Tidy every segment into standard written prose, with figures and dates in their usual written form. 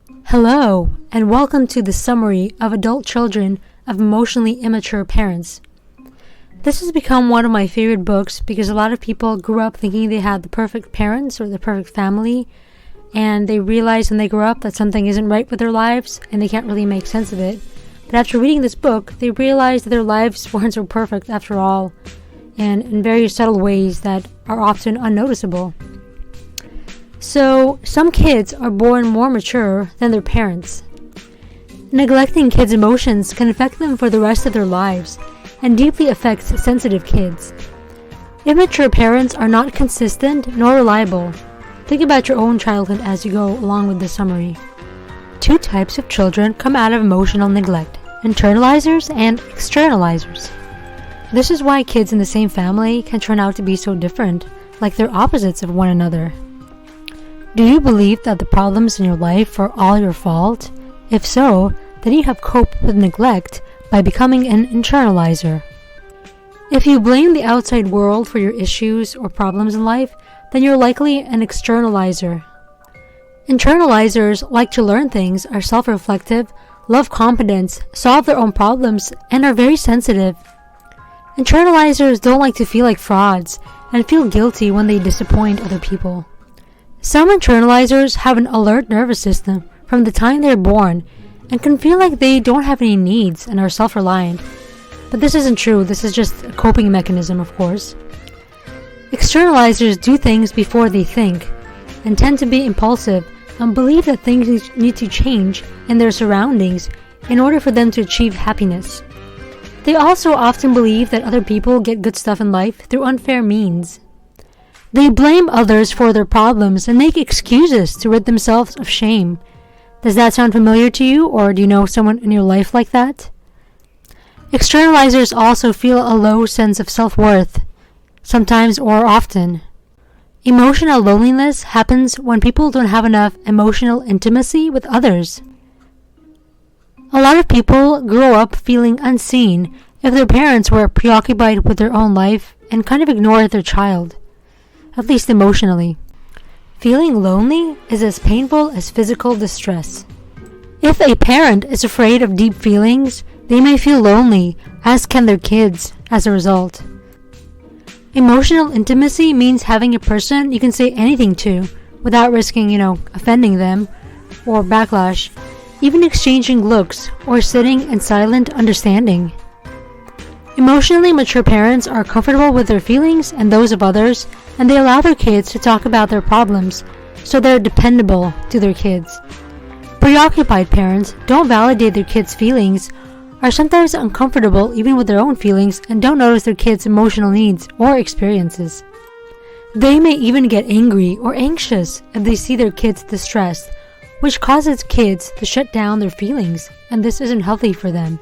Hello, and welcome to the summary of adult children of emotionally immature parents. This has become one of my favorite books because a lot of people grew up thinking they had the perfect parents or the perfect family, and they realize when they grow up that something isn't right with their lives and they can't really make sense of it. But after reading this book, they realize that their lives weren't so perfect after all, and in very subtle ways that are often unnoticeable. So, some kids are born more mature than their parents. Neglecting kids' emotions can affect them for the rest of their lives and deeply affects sensitive kids. Immature parents are not consistent nor reliable. Think about your own childhood as you go along with the summary. Two types of children come out of emotional neglect: internalizers and externalizers. This is why kids in the same family can turn out to be so different, like they're opposites of one another. Do you believe that the problems in your life are all your fault? If so, then you have coped with neglect by becoming an internalizer. If you blame the outside world for your issues or problems in life, then you're likely an externalizer. Internalizers like to learn things, are self-reflective, love competence, solve their own problems, and are very sensitive. Internalizers don't like to feel like frauds and feel guilty when they disappoint other people. Some internalizers have an alert nervous system from the time they're born and can feel like they don't have any needs and are self-reliant. But this isn't true. This is just a coping mechanism, of course. Externalizers do things before they think and tend to be impulsive and believe that things need to change in their surroundings in order for them to achieve happiness. They also often believe that other people get good stuff in life through unfair means. They blame others for their problems and make excuses to rid themselves of shame. Does that sound familiar to you, or do you know someone in your life like that? Externalizers also feel a low sense of self-worth, sometimes or often. Emotional loneliness happens when people don't have enough emotional intimacy with others. A lot of people grow up feeling unseen if their parents were preoccupied with their own life and kind of ignored their child, at least emotionally. Feeling lonely is as painful as physical distress. If a parent is afraid of deep feelings, they may feel lonely, as can their kids, as a result. Emotional intimacy means having a person you can say anything to without risking, offending them or backlash, even exchanging looks or sitting in silent understanding. Emotionally mature parents are comfortable with their feelings and those of others, and they allow their kids to talk about their problems, so they're dependable to their kids. Preoccupied parents don't validate their kids' feelings, are sometimes uncomfortable even with their own feelings, and don't notice their kids' emotional needs or experiences. They may even get angry or anxious if they see their kids distressed, which causes kids to shut down their feelings, and this isn't healthy for them.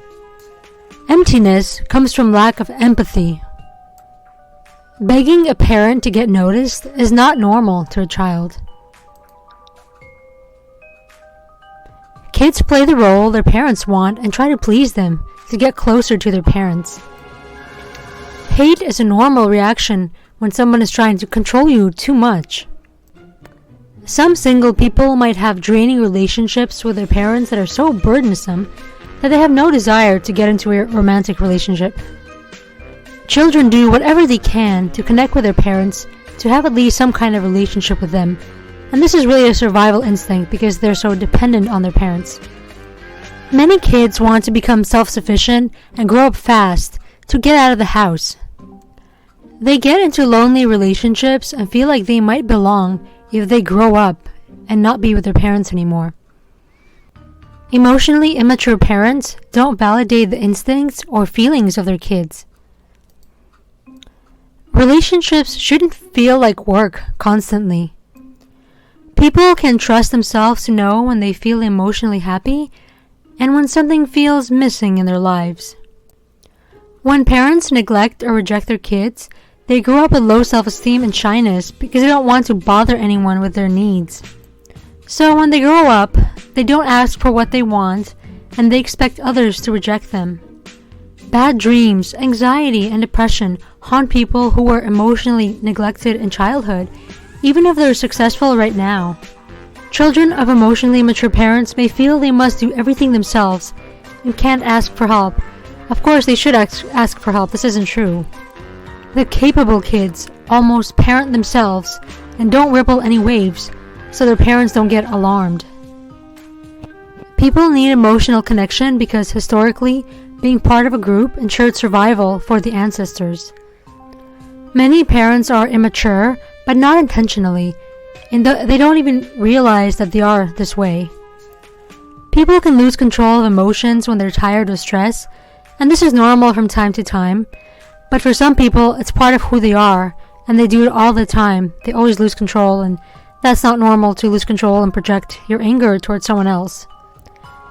Emptiness comes from lack of empathy. Begging a parent to get noticed is not normal to a child. Kids play the role their parents want and try to please them to get closer to their parents. Hate is a normal reaction when someone is trying to control you too much. Some single people might have draining relationships with their parents that are so burdensome that they have no desire to get into a romantic relationship. Children do whatever they can to connect with their parents, to have at least some kind of relationship with them, and this is really a survival instinct because they're so dependent on their parents. Many kids want to become self-sufficient and grow up fast to get out of the house. They get into lonely relationships and feel like they might belong if they grow up and not be with their parents anymore. Emotionally immature parents don't validate the instincts or feelings of their kids. Relationships shouldn't feel like work constantly. People can trust themselves to know when they feel emotionally happy and when something feels missing in their lives. When parents neglect or reject their kids, they grow up with low self-esteem and shyness because they don't want to bother anyone with their needs. So when they grow up, they don't ask for what they want and they expect others to reject them. Bad dreams, anxiety, and depression haunt people who were emotionally neglected in childhood, even if they're successful right now. Children of emotionally mature parents may feel they must do everything themselves and can't ask for help. Of course, they should ask for help. This isn't true. The capable kids almost parent themselves and don't ripple any waves, so their parents don't get alarmed. People need emotional connection because historically, being part of a group ensured survival for the ancestors. Many parents are immature, but not intentionally, and they don't even realize that they are this way. People can lose control of emotions when they're tired or stressed, and this is normal from time to time, but for some people, it's part of who they are, and they do it all the time. They always lose control, and that's not normal to lose control and project your anger towards someone else.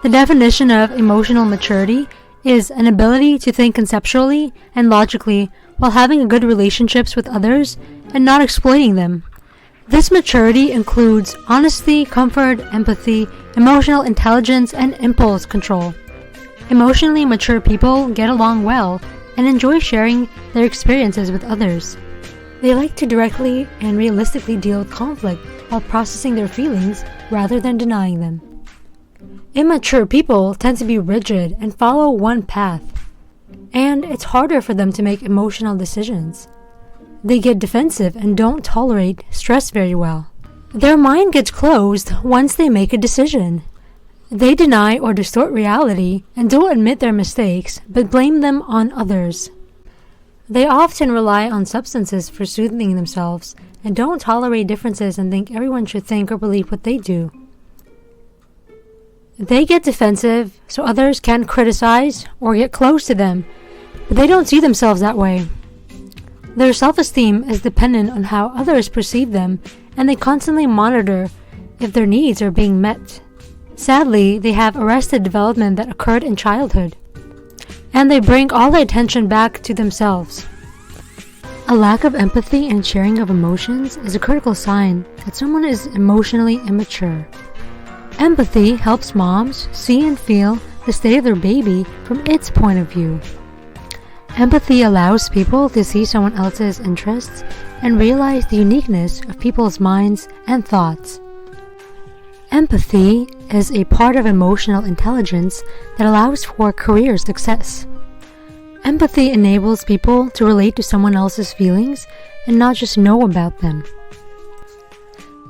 The definition of emotional maturity is an ability to think conceptually and logically while having good relationships with others and not exploiting them. This maturity includes honesty, comfort, empathy, emotional intelligence, and impulse control. Emotionally mature people get along well and enjoy sharing their experiences with others. They like to directly and realistically deal with conflict while processing their feelings rather than denying them. Immature people tend to be rigid and follow one path, and it's harder for them to make emotional decisions. They get defensive and don't tolerate stress very well. Their mind gets closed once they make a decision. They deny or distort reality and don't admit their mistakes, but blame them on others. They often rely on substances for soothing themselves and don't tolerate differences and think everyone should think or believe what they do. They get defensive so others can't criticize or get close to them, but they don't see themselves that way. Their self-esteem is dependent on how others perceive them, and they constantly monitor if their needs are being met. Sadly, they have arrested development that occurred in childhood, and they bring all the attention back to themselves. A lack of empathy and sharing of emotions is a critical sign that someone is emotionally immature. Empathy helps moms see and feel the state of their baby from its point of view. Empathy allows people to see someone else's interests and realize the uniqueness of people's minds and thoughts. Empathy is a part of emotional intelligence that allows for career success. Empathy enables people to relate to someone else's feelings and not just know about them.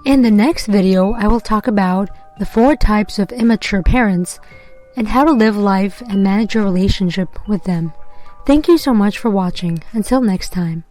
In the next video, I will talk about the 4 types of immature parents and how to live life and manage your relationship with them. Thank you so much for watching. Until next time.